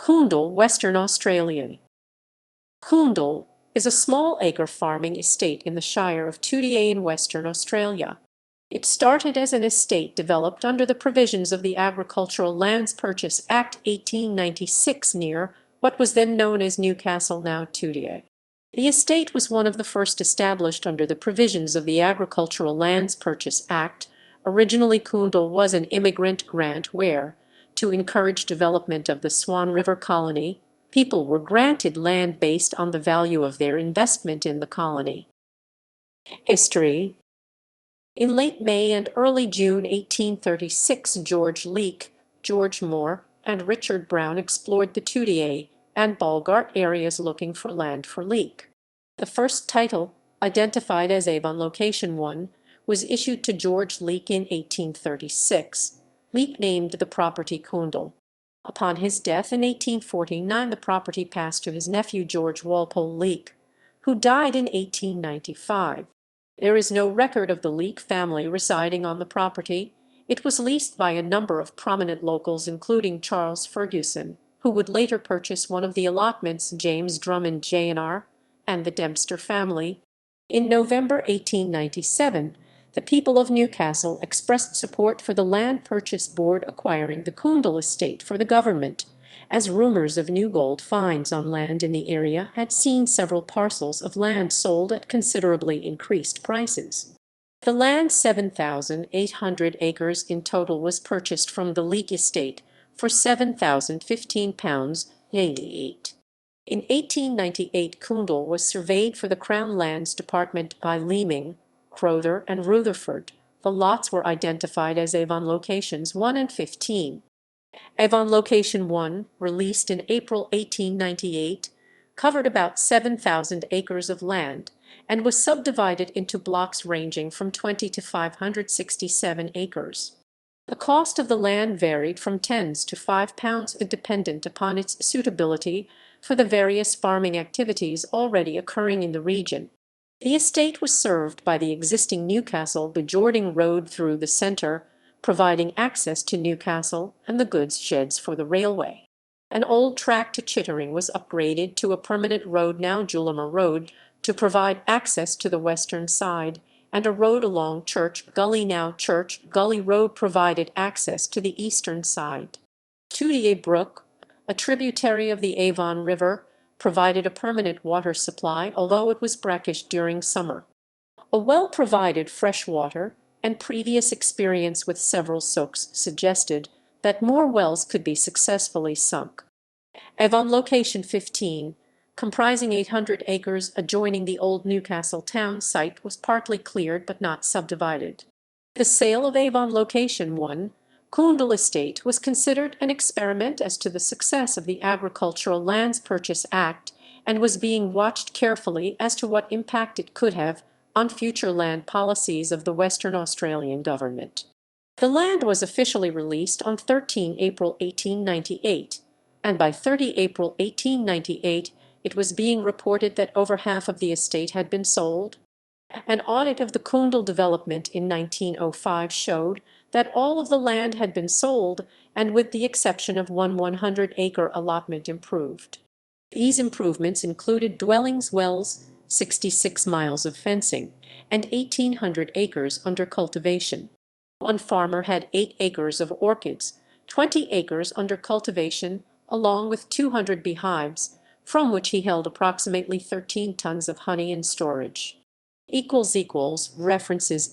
Coondle, Western Australia. Coondle is a small acre farming estate in the Shire of Toodyay in Western Australia. It started as an estate developed under the provisions of the Agricultural Lands Purchase Act 1896 near what was then known as Newcastle, now Toodyay. The estate was one of the first established under the provisions of the Agricultural Lands Purchase Act. Originally, Coondle was an immigrant grant where, to encourage development of the Swan River Colony, people were granted land based on the value of their investment in the colony. History. In late May and early June 1836, George Leake, George Moore, and Richard Brown explored the Toodyay and Balgart areas looking for land for Leake. The first title, identified as Avon Location 1, was issued to George Leake in 1836. Leake named the property Coondle. Upon his death in 1849, the property passed to his nephew George Walpole Leake, who died in 1895. There is no record of the Leake family residing on the property. It was leased by a number of prominent locals, including Charles Ferguson, who would later purchase one of the allotments, James Drummond Jr., and the Dempster family. In November 1897, the people of Newcastle expressed support for the Land Purchase Board acquiring the Coondle estate for the government, as rumors of new gold finds on land in the area had seen several parcels of land sold at considerably increased prices. The land, 7,800 acres in total, was purchased from the Leake estate for £7,015.88. In 1898, Coondle was surveyed for the Crown Lands Department by Leeming, Crowther, and Rutherford. The lots were identified as Avon Locations 1 and 15. Avon Location 1, released in April 1898, covered about 7,000 acres of land and was subdivided into blocks ranging from 20 to 567 acres. The cost of the land varied from £10 to £5, dependent upon its suitability for the various farming activities already occurring in the region. The estate was served by the existing Newcastle-Bajording Road through the centre, providing access to Newcastle and the goods sheds for the railway. An old track to Chittering was upgraded to a permanent road, now Julimer Road, to provide access to the western side, and a road along Church Gully, now Church Gully Road, provided access to the eastern side. Toodyay Brook, a tributary of the Avon River, provided a permanent water supply, although it was brackish during summer. A well provided fresh water, and previous experience with several soaks suggested that more wells could be successfully sunk. Avon Location 15, comprising 800 acres adjoining the old Newcastle town site, was partly cleared but not subdivided. The sale of Avon Location 1, Coondle Estate, was considered an experiment as to the success of the Agricultural Lands Purchase Act and was being watched carefully as to what impact it could have on future land policies of the Western Australian government. The land was officially released on 13 April 1898, and by 30 April 1898 it was being reported that over half of the estate had been sold. An audit of the Coondle development in 1905 showed that all of the land had been sold, and with the exception of one 100-acre allotment improved. These improvements included dwellings, wells, 66 miles of fencing, and 1,800 acres under cultivation. One farmer had 8 acres of orchids, 20 acres under cultivation, along with 200 beehives, from which he held approximately 13 tons of honey in storage. References